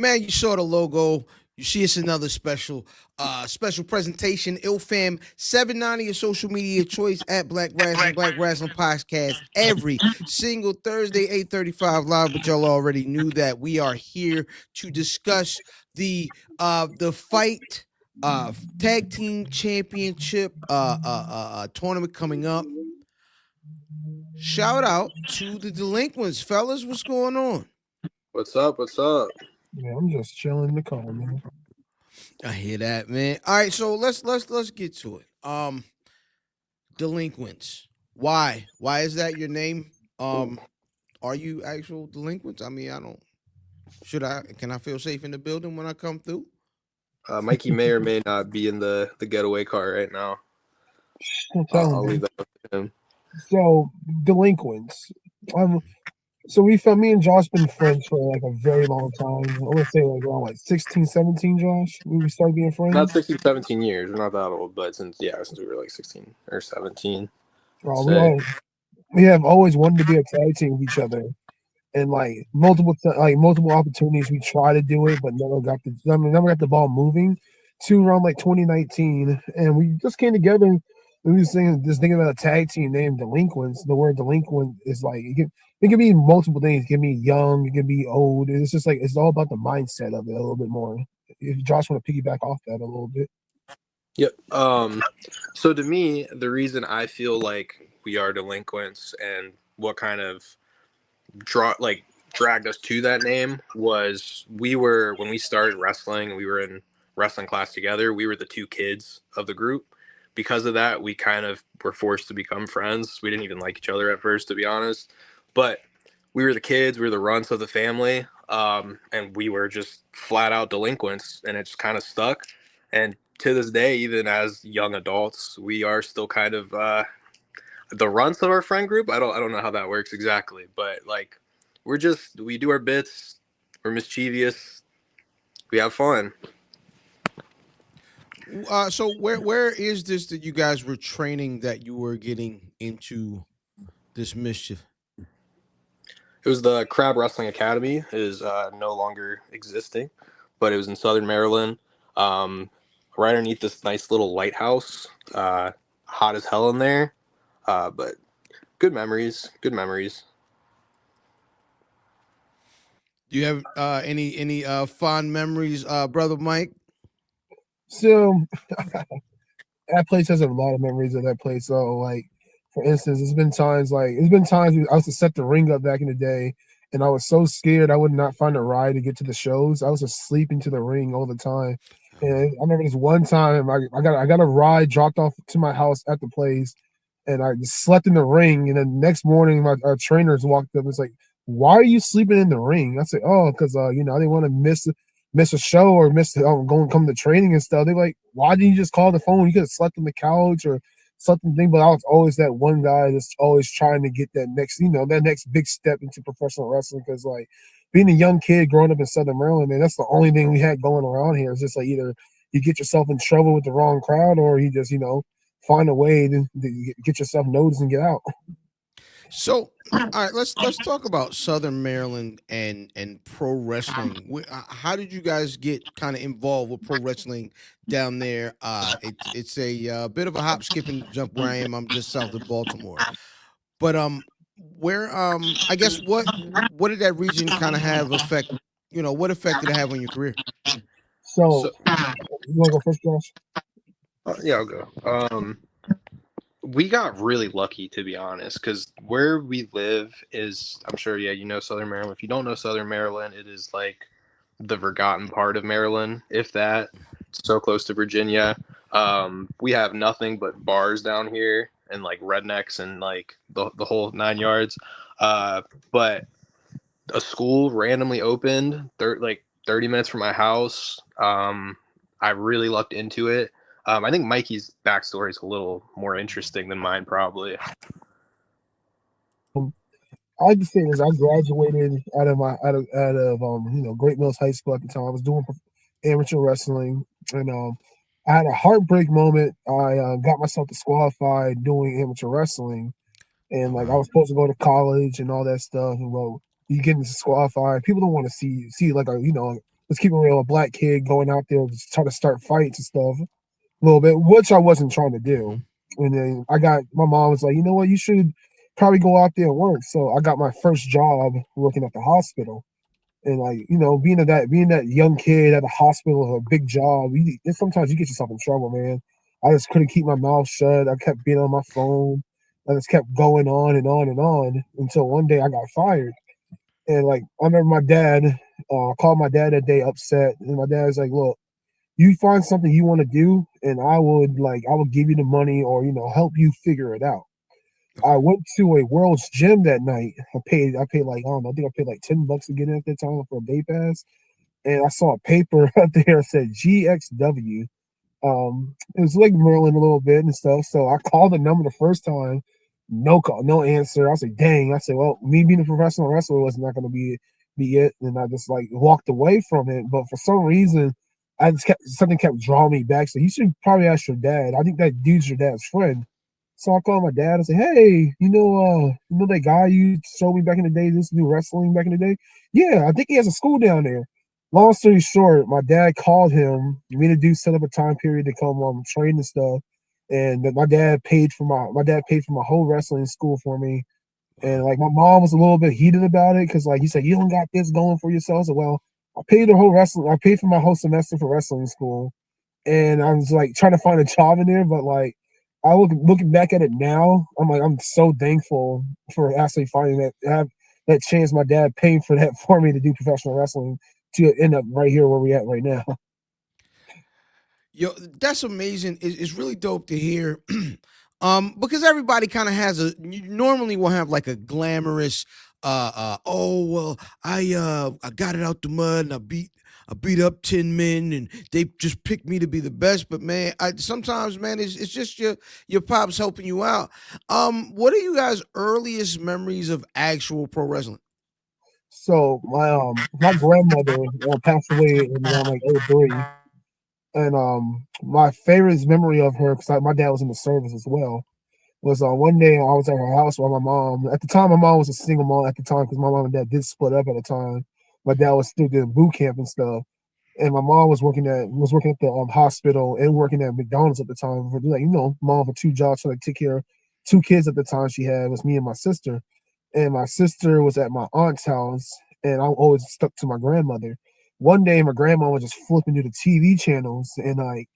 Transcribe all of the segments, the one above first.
Man, you saw the logo. You see it's another special presentation. IlFam 790 your social media choice at Black Rasslin Podcast every single Thursday, 8:35 live. But y'all already knew that we are here to discuss the fight tag team championship tournament coming up. Shout out to the Delinquents, fellas. What's going on? What's up? What's up? Yeah, I'm just chilling in the car, man. I hear that, man. All right, so let's get to it. Delinquents. Why? Why is that your name? Are you actual delinquents? I mean, I don't. Can I feel safe in the building when I come through? Mikey may or may not be in the getaway car right now. I'll leave that up to him. So, Delinquents. So me and Josh been friends for like a very long time. I would say like around 16, 17, Josh. We started being friends. Not 16, 17 years. We're not that old, but since we were like 16 or 17. We have always wanted to be a tag team with each other, and like multiple opportunities we try to do it, but never got the ball moving. To around like 2019, and we just came together. We was thinking about a tag team named Delinquents. The word delinquent is like it can be multiple things. It can be young, it can be old. It's just like it's all about the mindset of it a little bit more. If Josh want to piggyback off that a little bit. Yep. So to me, the reason I feel like we are delinquents and what kind of dragged us to that name was when we started wrestling, we were in wrestling class together. We were the two kids of the group. Because of that, we kind of were forced to become friends. We didn't even like each other at first, to be honest. But we were the kids, we were the runts of the family, and we were just flat out delinquents, and it just kind of stuck. And to this day, even as young adults, we are still kind of the runts of our friend group. I don't know how that works exactly, but like we do our bits, we're mischievous, we have fun. So where is this that you guys were training that you were getting into this mischief? It was the Crab Wrestling Academy. It is no longer existing, but it was in Southern Maryland, right underneath this nice little lighthouse. Hot as hell in there, but good memories. Good memories. Do you have any fond memories, brother Mike? So that place has a lot of memories of that place. So like, for instance, there's been times I was to set the ring up back in the day, and I was so scared I would not find a ride to get to the shows. I was just sleeping to the ring all the time. And I remember this one time I got a ride dropped off to my house at the place, and I just slept in the ring. And then the next morning, our trainers walked up and was like, "Why are you sleeping in the ring?" I said, "Oh, because I didn't want to miss a show or come to training and stuff." They're like, "Why didn't you just call the phone? You could have slept on the couch or something." But I was always that one guy that's always trying to get that next big step into professional wrestling. Because like being a young kid growing up in Southern Maryland, man, that's the only thing we had going around here. It's just like either you get yourself in trouble with the wrong crowd, or you just find a way to get yourself noticed and get out. So, all right, let's talk about Southern Maryland and pro wrestling. How did you guys get kind of involved with pro wrestling down there? It's a bit of a hop, skip, and jump where I am. I'm just south of Baltimore, but where I guess what did that region kind of have effect? What effect did it have on your career? So you want to go first, Josh? Yeah, I'll go. We got really lucky, to be honest, because where we live is, I'm sure, Southern Maryland. If you don't know Southern Maryland, it is like the forgotten part of Maryland, if that. It's so close to Virginia. We have nothing but bars down here and like rednecks and like the whole 9 yards. But a school randomly opened 30 minutes from my house. I really lucked into it. I think Mikey's backstory is a little more interesting than mine, probably. I just say this: I graduated out of Great Mills High School at the time. I was doing amateur wrestling, and I had a heartbreak moment. I got myself disqualified doing amateur wrestling, and like I was supposed to go to college and all that stuff. And well, you get disqualified. People don't want to see like a let's keep it real, a black kid going out there just trying to start fights and stuff a little bit, which I wasn't trying to do. And then my mom was like, you know what, you should probably go out there and work. So I got my first job working at the hospital. And like, being that young kid at a hospital, a big job, sometimes you get yourself in trouble, man. I just couldn't keep my mouth shut. I kept being on my phone. I just kept going on and on and on until one day I got fired. And like, I remember my dad, called my dad that day upset, and my dad was like, "Look, you find something you want to do, and I will give you the money or help you figure it out." I went to a World's Gym that night. I paid like, I don't know, I think I paid like $10 to get in at that time for a day pass. And I saw a paper up there that said GXW. It was like Merlin a little bit and stuff. So I called the number the first time, no call, no answer. I was like, dang. I said, well, me being a professional wrestler was not going to be it. And I just like walked away from it. But for some reason, something kept drawing me back. So you should probably ask your dad. I think that dude's your dad's friend. So I called my dad and said, "Hey, that guy you showed me back in the day, this new wrestling back in the day? Yeah, I think he has a school down there." Long story short, my dad called him. Me and the dude set up a time period to come train and stuff. And my dad paid for my whole wrestling school for me. And like my mom was a little bit heated about it because like he said, "You don't got this going for yourself." So well, I paid for my whole semester for wrestling school. And I was like trying to find a job in there, but like looking back at it now, I'm so thankful for actually finding that chance. My dad paying for that for me to do professional wrestling to end up right here where we at right now. Yo, that's amazing. It's really dope to hear. Because everybody kind of you normally will have like a glamorous, oh well, I got it out the mud and I beat up 10 men and they just picked me to be the best. But man, sometimes man, it's just your pops helping you out. What are you guys' earliest memories of actual pro wrestling? So my grandmother passed away in around like '03, and my favorite memory of her because my dad was in the service as well was one day I was at her house while my mom, at the time, my mom was a single mom at the time because my mom and dad did split up at the time. My dad was still doing boot camp and stuff. And my mom was working at the hospital and working at McDonald's at the time. For like, mom for two jobs to like take care of two kids at the time she had was me and my sister. And my sister was at my aunt's house and I always stuck to my grandmother. One day my grandma was just flipping through the TV channels and I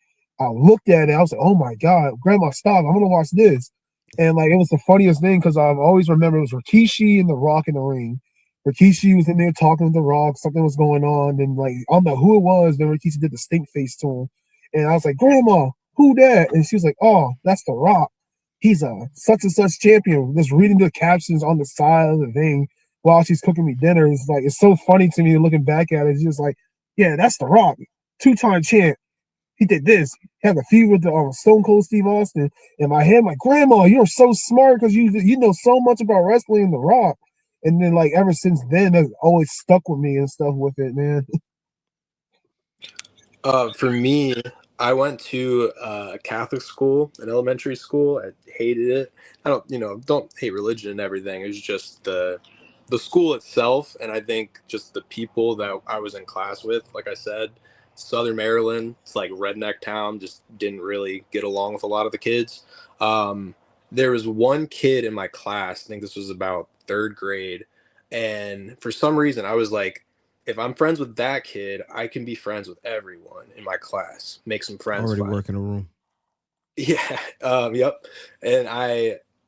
looked at it, I was like, oh my God, grandma, stop, I'm gonna watch this. And like it was the funniest thing because I've always remember it was Rikishi and The Rock in the ring. Rikishi was in there talking to The Rock, something was going on, and like I don't know who it was. Then Rikishi did the stink face to him, and I was like, "Grandma, who that?" And she was like, "Oh, that's The Rock. He's a such and such champion." Just reading the captions on the side of the thing while she's cooking me dinner. It's so funny to me looking back at it. She was like, "Yeah, that's The Rock, two-time champ. He did this. He had a feud with the Stone Cold Steve Austin." In my head, I'm like, "Grandma, you're so smart because you know so much about wrestling and The Rock." And then like ever since then, that's always stuck with me and stuff with it, man. For me, I went to a Catholic school, an elementary school. I hated it. I don't hate religion and everything. It was just the school itself, and I think just the people that I was in class with. Like I said, Southern Maryland, it's like redneck town. Just didn't really get along with a lot of the kids. Um, there was one kid in my class. I think this was about third grade, and for some reason, I was like, if I'm friends with that kid, I can be friends with everyone in my class. Make some friends. Already Fine. work in a room. Yeah. Yep. And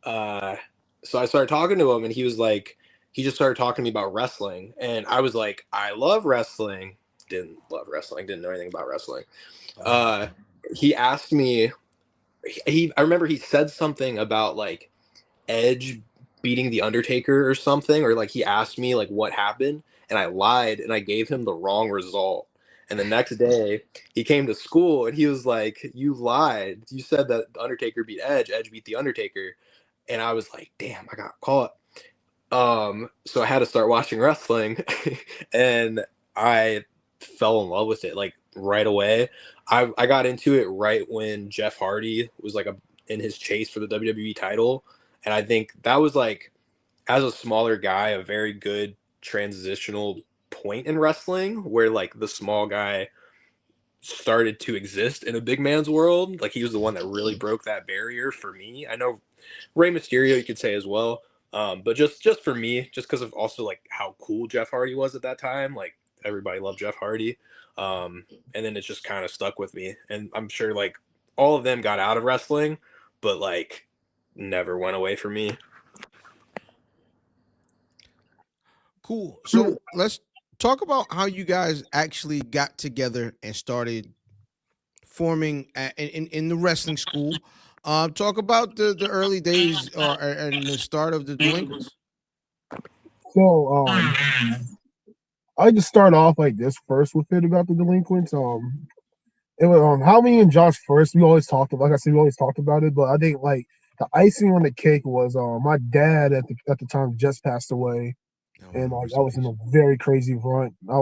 uh, so I started talking to him, and he just started talking to me about wrestling, and I was like, I love wrestling. Didn't love wrestling. Didn't know anything about wrestling. Uh, he asked me. I remember he said something about like Edge beating the Undertaker or something, or like he asked me like what happened, and I lied and I gave him the wrong result. And the next day he came to school and he was like, "You lied. You said that the Undertaker beat Edge. Edge beat the Undertaker." And I was like, "Damn, I got caught." So I had to start watching wrestling, and I fell in love with it like right away. I got into it right when Jeff Hardy was like in his chase for the WWE title, and I think that was like, as a smaller guy, a very good transitional point in wrestling where like the small guy started to exist in a big man's world. Like he was the one that really broke that barrier for me. I know Rey Mysterio you could say as well, but just for me, just because of also like how cool Jeff Hardy was at that time. Like everybody loved Jeff Hardy, and then it just kind of stuck with me. And I'm sure like all of them got out of wrestling, but like never went away from me. Cool. So let's talk about how you guys actually got together and started forming in the wrestling school. Talk about the early days and the start of the Delinquents. So I just start off like this first with it about the Delinquents. It was how me and Josh first. We always talked about, like I said, we always talked about it. But I think like the icing on the cake was my dad at the time just passed away, and like I was in a very crazy rut. I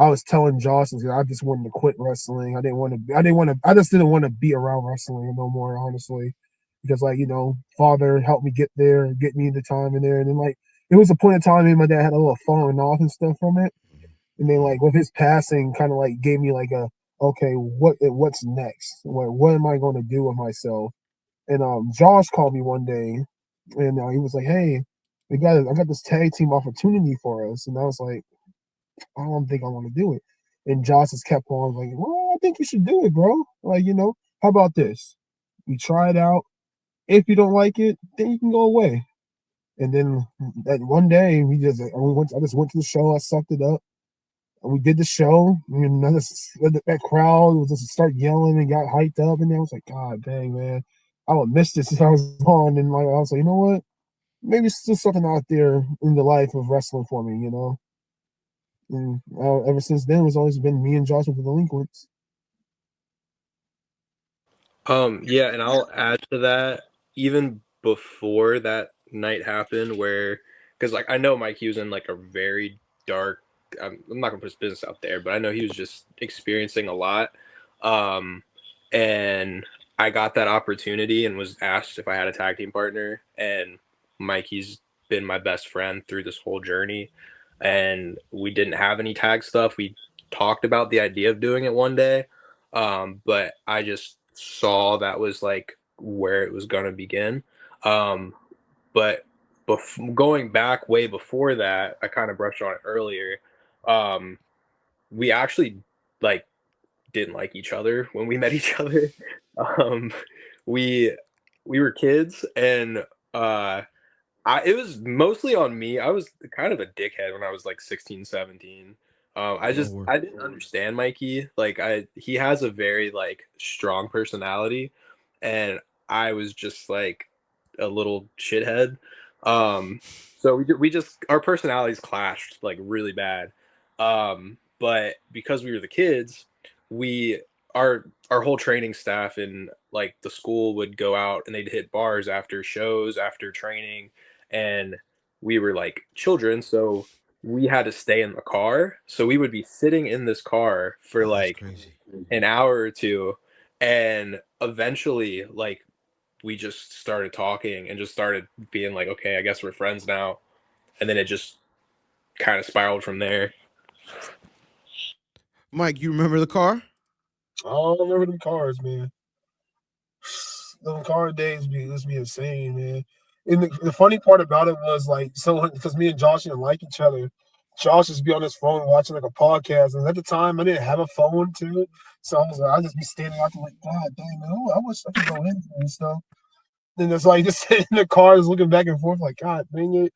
was telling Josh, I just wanted to quit wrestling. I just didn't want to be around wrestling no more, honestly, because like father helped me get there, get me the time in there, and then like it was a point in time me and my dad had a little falling off and stuff from it, and then like with his passing, kind of like gave me like a okay, what's next? What am I going to do with myself? And Josh called me one day, and he was like, "Hey, I got this tag team opportunity for us," and I was like, "I don't think I want to do it." And Josh just kept on like, "Well, I think you should do it, bro. Like, how about this? We try it out. If you don't like it, then you can go away." And then that one day, I just went to the show. I sucked it up. And we did the show. And that crowd was just start yelling and got hyped up. And then I was like, God dang, man, I would miss this if I was on. And like I was like, you know what? Maybe it's still something out there in the life of wrestling for me, And ever since then, it's always been me and Josh with the Delinquents. Yeah, and I'll add to that even before that night happened, where because like I know Mikey was in like a very dark. I'm not gonna put his business out there, but I know he was just experiencing a lot, and I got that opportunity and was asked if I had a tag team partner, and Mikey's been my best friend through this whole journey, and we didn't have any tag stuff. We talked about the idea of doing it one day, but I just saw that was like where it was going to begin. But going back way before that, I kind of brushed on it earlier. Um, we actually like didn't like each other when we met each other. Um, we we were kids, and it was mostly on me. I was kind of a dickhead when I was like 16, 17. I didn't understand Mikey. Like he has a very like strong personality, and I was just like a little shithead. So we just our personalities clashed like really bad. But because we were the kids, we our whole training staff in like the school would go out and they'd hit bars after shows, after training, and we were like children, so we had to stay in the car. So we would be sitting in this car for like an hour or two, and eventually like we just started talking and just started being like, okay, I guess we're friends now. And then it just kind of spiraled from there. Mike, you remember the car? Oh, I remember them cars, man. Them car days used to be insane, man. And the funny part about it was like, so because me and Josh didn't like each other, Josh just be on his phone watching like a podcast. And at the time, I didn't have a phone too, so I was like, I just be standing out there like, God damn, man, I wish I could go in and stuff. Then it's like just sitting in the car, just looking back and forth, like, God dang it,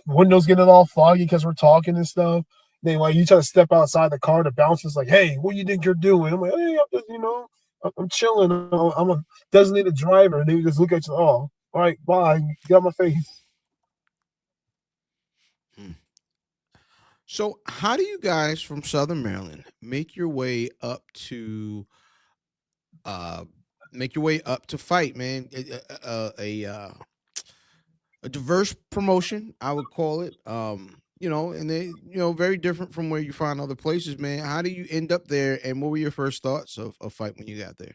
windows getting all foggy because we're talking and stuff. Then like you try to step outside the car, the bouncer's like, "Hey, what do you think you're doing?" I'm like, "Hey, I'm just, I'm chilling. I'm a designated driver." And they just look at you, "Oh, all right, bye. Get out my face." So, how do you guys from Southern Maryland make your way uh up to fight, man? A diverse promotion, I would call it. And they, very different from where you find other places, man. How do you end up there, and what were your first thoughts of fight when you got there?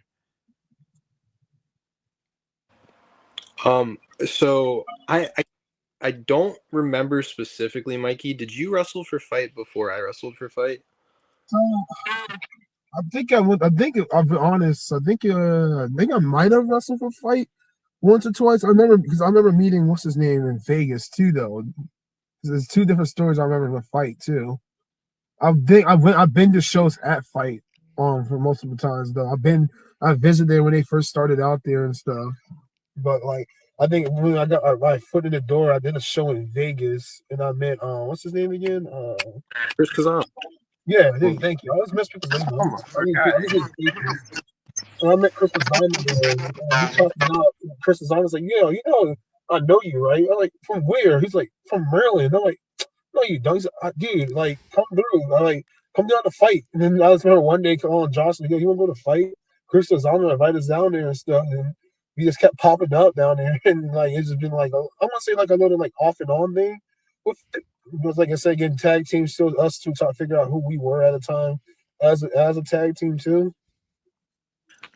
So I I don't remember specifically, Mikey. Did you wrestle for Fight before I wrestled for Fight? So I think I would. I think I'll be honest. I think I might have wrestled for Fight once or twice. I remember because I remember meeting what's his name in Vegas too, though. There's two different stories I remember with Fight too. I've been to shows at Fight for most of the times though. I visited there when they first started out there and stuff. But like I think when I got my foot in the door, I did a show in Vegas and I met what's his name again? Chris Kazan. Yeah, thank you. I always miss people's names. So I met Chris Design there, and he talked about Chris Design was like, yeah, I know you, right? I'm like, from where? He's like, from Maryland. I'm like, no, you don't. He's like, dude, like, come through. I'm like, come down to fight. And then I was remember one day calling Josh, like, yo, you want to go to fight? Chris Design invited us down there and stuff, and we just kept popping up down there, and like it's just been like I want to say like a little like off and on thing. With it was like I said, getting tag teams, still us two trying to figure out who we were at the time as a tag team too.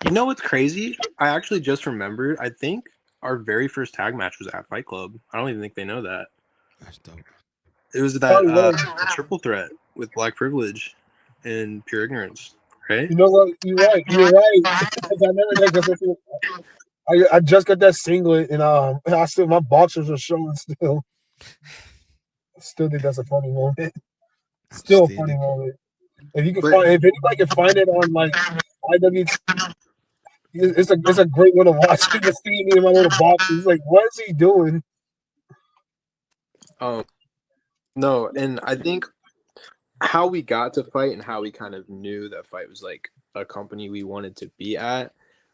You know what's crazy? I actually just remembered. I think our very first tag match was at Fight Club. I don't even think they know that. That's dope. It was that triple threat with Black Privilege and Pure Ignorance, right? You know what? You're right. Because I remember that because I just got that singlet and I still my boxers are showing still. Still think that's a funny moment. Still a funny moment. If you can if anybody can find it on like IWT, it's a great one to watch. You can see me in my little box. He's like, what is he doing? No, and I think how we got to Fight and how we kind of knew that Fight was like a company we wanted to be at,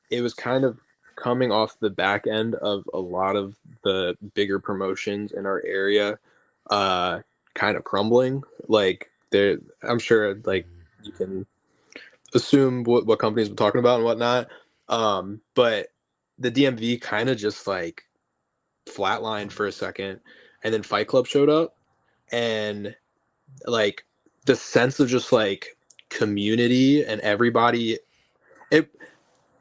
it was kind of coming off the back end of a lot of the bigger promotions in our area kind of crumbling. Like I'm sure like you can assume what companies we're talking about and whatnot. But the DMV kind of just like flatlined for a second, and then Fight Club showed up, and like the sense of just like community and everybody,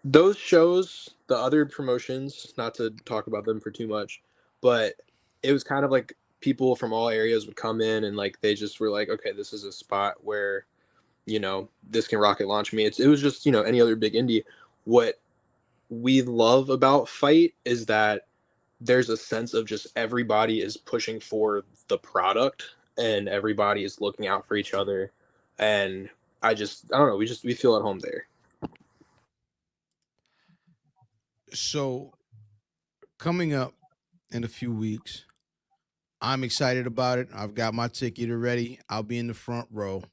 those shows, the other promotions, not to talk about them for too much, but it was kind of like people from all areas would come in and like they just were like, okay, this is a spot where this can rocket launch me. It was just any other big indie. What we love about Fight is that there's a sense of just everybody is pushing for the product and everybody is looking out for each other, and I don't know, we feel at home there. So coming up in a few weeks, I'm excited about it. I've got my ticket already. I'll be in the front row.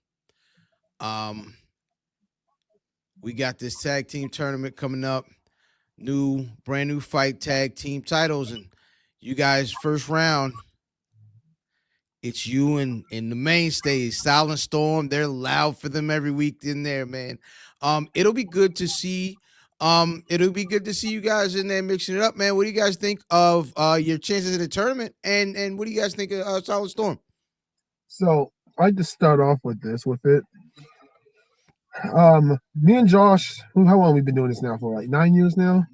We got this tag team tournament coming up, brand new Fight tag team titles, and you guys first round. It's you and the mainstays, Silent Storm. They're loud for them every week in there, man. It'll be good to see. It'll be good to see you guys in there mixing it up, man. What do you guys think of your chances in the tournament? And what do you guys think of Silent Storm? So I just start off with it. Me and Josh, how long have we been doing this now for? Like 9 years now?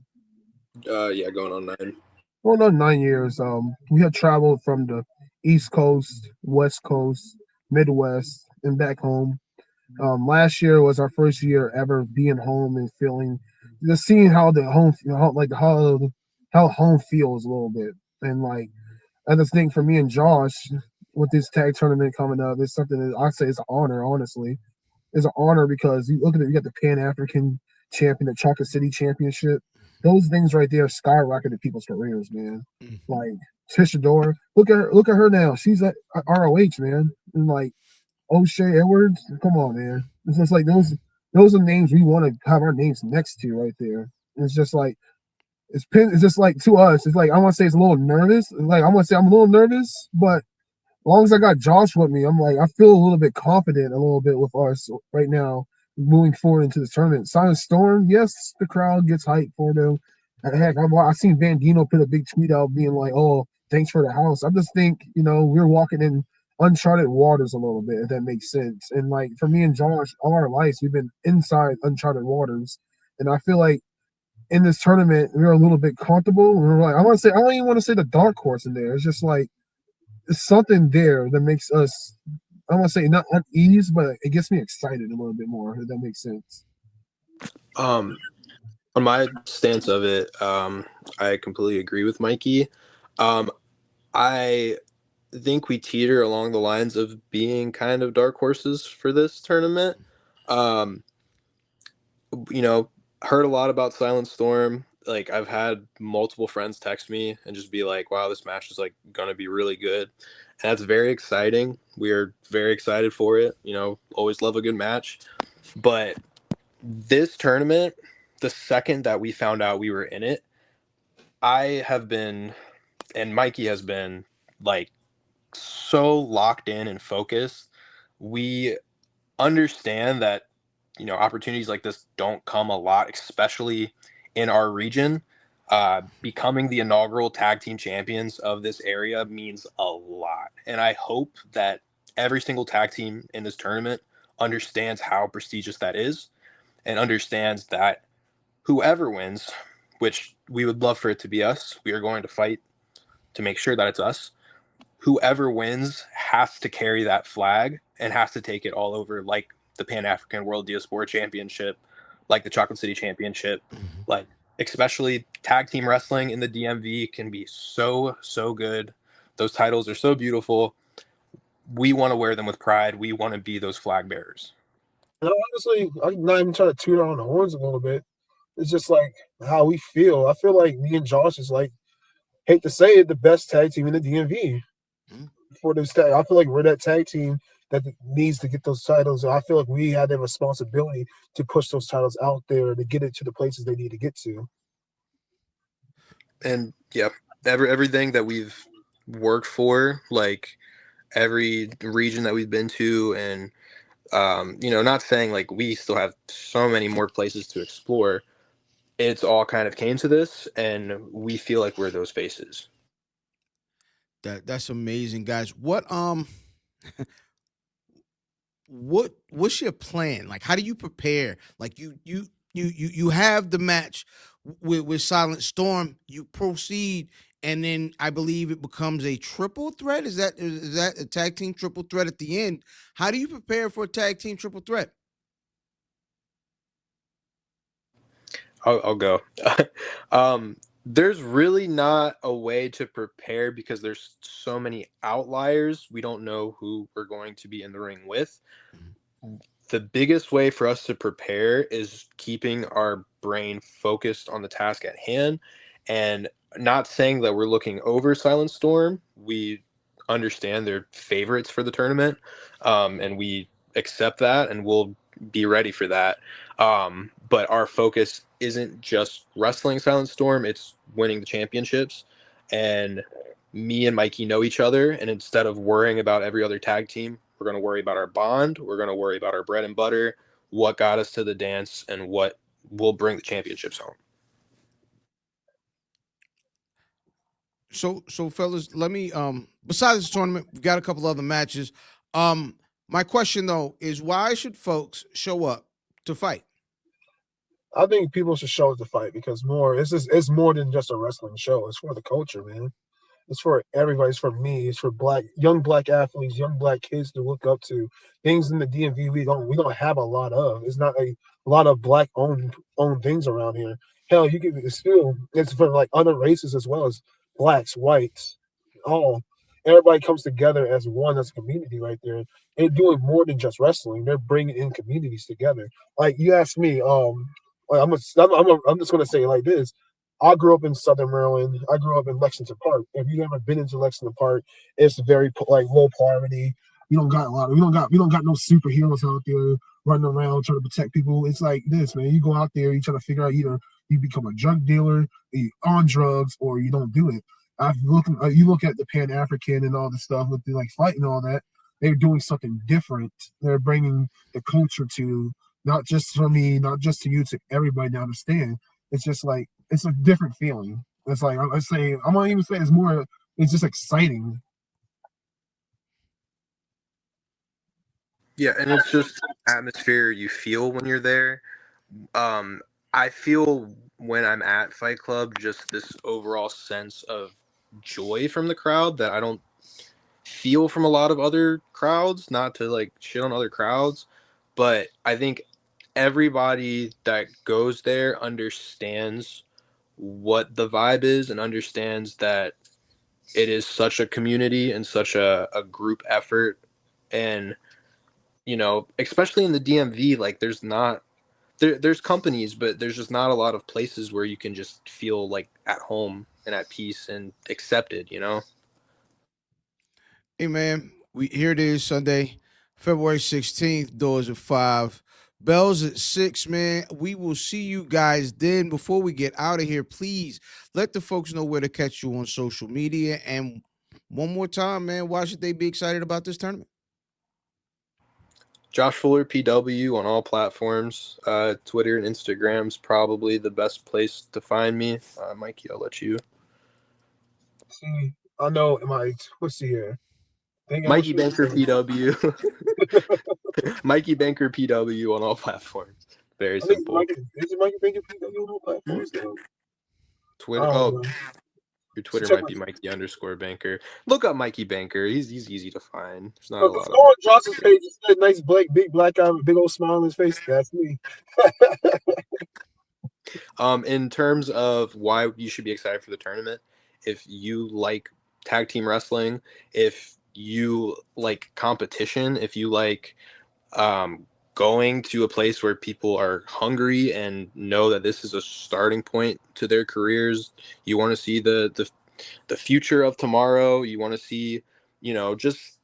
Yeah, going on 9. Well, no, 9 years. We have traveled from the East Coast, West Coast, Midwest, and back home. Last year was our first year ever being home and just seeing how the home, how home feels a little bit. And like, I just think for me and Josh, with this tag tournament coming up, it's something that I say is an honor, honestly. It's an honor because you look at it, you got the Pan African champion, the Chocolate City Championship. Those things right there skyrocketed people's careers, man. Mm-hmm. Like Tisha Dora, look at her now. She's at ROH, man. And like O'Shea Edwards, come on, man. It's just like those are names we want to have our names next to right there. And it's just like it's just like to us. It's like I want to say it's a little nervous. Like I want to say I'm a little nervous, but as long as I got Josh with me, I'm like I feel a little bit confident a little bit with us right now moving forward into the tournament. Silent Storm, yes, the crowd gets hyped for them. And heck, I seen Bandino put a big tweet out being like, "Oh, thanks for the house." I just think we're walking in uncharted waters a little bit, if that makes sense. And like for me and Josh, all our lives we've been inside uncharted waters, and I feel like in this tournament we're a little bit comfortable. We're like I don't even want to say the dark horse in there. It's just like something there that makes us, I want to say not unease, but it gets me excited a little bit more, if that makes sense. On my stance of it, I completely agree with Mikey. I think we teeter along the lines of being kind of dark horses for this tournament. Um, heard a lot about Silent Storm. Like, I've had multiple friends text me and just be like, wow, this match is like gonna be really good. And that's very exciting. We're very excited for it. Always love a good match. But this tournament, the second that we found out we were in it, I have been, and Mikey has been, like, so locked in and focused. We understand that opportunities like this don't come a lot, especially in our region. Becoming the inaugural tag team champions of this area means a lot, and I hope that every single tag team in this tournament understands how prestigious that is, and understands that whoever wins, which we would love for it to be us, we are going to fight to make sure that it's us. Whoever wins has to carry that flag and has to take it all over, like the Pan-African World Diaspora Championship, like the Chocolate City Championship. Like, especially tag team wrestling in the DMV can be so, so good. Those titles are so beautiful. We want to wear them with pride. We want to be those flag bearers. And honestly, I'm not even trying to toot our own horns a little bit. It's just like how we feel. I feel like me and Josh is like, hate to say it, the best tag team in the DMV. For this tag, I feel like we're that tag team that needs to get those titles. And I feel like we have the responsibility to push those titles out there to get it to the places they need to get to. And yeah, everything that we've worked for, like every region that we've been to, and not saying like we still have so many more places to explore. It's all kind of came to this, and we feel like we're those faces. That's amazing, guys. What's your plan? Like, how do you prepare? Like, you have the match with Silent Storm. You proceed, and then I believe it becomes a triple threat. Is that a tag team triple threat at the end? How do you prepare for a tag team triple threat? I'll go. There's really not a way to prepare because there's so many outliers. We don't know who we're going to be in the ring with. The biggest way for us to prepare is keeping our brain focused on the task at hand, and not saying that we're looking over Silent Storm. We understand they're favorites for the tournament, and we accept that, and we'll be ready for that. But our focus isn't just wrestling Silent Storm, it's winning the championships. And me and Mikey know each other, and instead of worrying about every other tag team, we're going to worry about our bond. We're going to worry about our bread and butter, what got us to the dance, and what will bring the championships home. So fellas, let me besides this tournament, we've got a couple other matches. My question though is, why should folks show up to fight? I think people should show up to fight because it's more than just a wrestling show. It's for the culture, man. It's for everybody. It's for me. It's for young black athletes, young black kids to look up to. Things in the DMV we don't have a lot of. It's not a lot of black owned things around here. Hell, you can it's for like other races as well as blacks, whites, all. Everybody comes together as one, as a community right there. They're doing more than just wrestling. They're bringing in communities together. Like you asked me, like, I'm just gonna say it like this. I grew up in Southern Maryland. I grew up in Lexington Park. If you ever been into Lexington Park, it's very like low poverty. We don't got no superheroes out there running around trying to protect people. It's like this, man. You go out there, you try to figure out either you become a drug dealer, you on drugs, or you don't do it. You look at the Pan African and all the stuff with the like fighting and all that. They're doing something different. They're bringing the culture to not just for me, not just to you, to everybody to understand. It's just like it's a different feeling. It's like I'm gonna even say it's more. It's just exciting. Yeah, and it's just atmosphere you feel when you're there. I feel when I'm at Fight Club just this overall sense of joy from the crowd that I don't feel from a lot of other crowds, not to like shit on other crowds, but I think everybody that goes there understands what the vibe is and understands that it is such a community and such a group effort. And, especially in the DMV, like there's companies, but there's just not a lot of places where you can just feel like at home and at peace and accepted. Hey man, here it is Sunday, February 16th. Doors at 5. Bells at 6, man. We will see you guys then. Before we get out of here, please let the folks know where to catch you on social media. And one more time, man, why should they be excited about this tournament? Josh Fuller PW on all platforms. Twitter and Instagram's probably the best place to find me. Mikey, I'll let you. See, I know. Let's see here. Mikey Banker PW. Mikey Banker PW on all platforms. Very simple. Is it Mikey Banker PW on all platforms? Twitter. Your Twitter might be Mikey_Banker. Look up Mikey Banker. He's easy to find. There's not a lot of Josh's page is a nice big black eye, big old smile on his face. That's me. In terms of why you should be excited for the tournament, if you like tag team wrestling, if you like competition, if you like going to a place where people are hungry and know that this is a starting point to their careers, you want to see the future of tomorrow, you want to see, just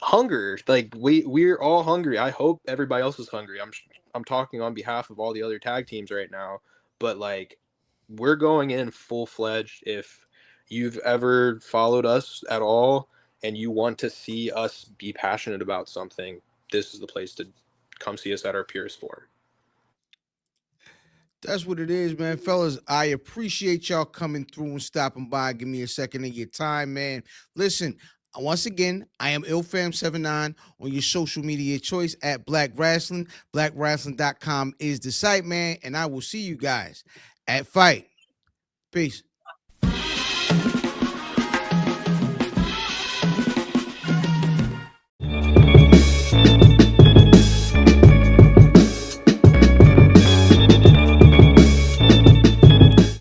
hunger. Like we're all hungry. I hope everybody else is hungry. I'm talking on behalf of all the other tag teams right now, but like we're going in full-fledged. If you've ever followed us at all and you want to see us be passionate about something, this is the place to come see us at our purest form. That's what it is, man. Fellas, I appreciate y'all coming through and stopping by. Give me a second of your time, man. Listen, once again, I am IlFam79 on your social media choice at Black Rasslin. BlackRasslin.com is the site, man. And I will see you guys at Fight. Peace.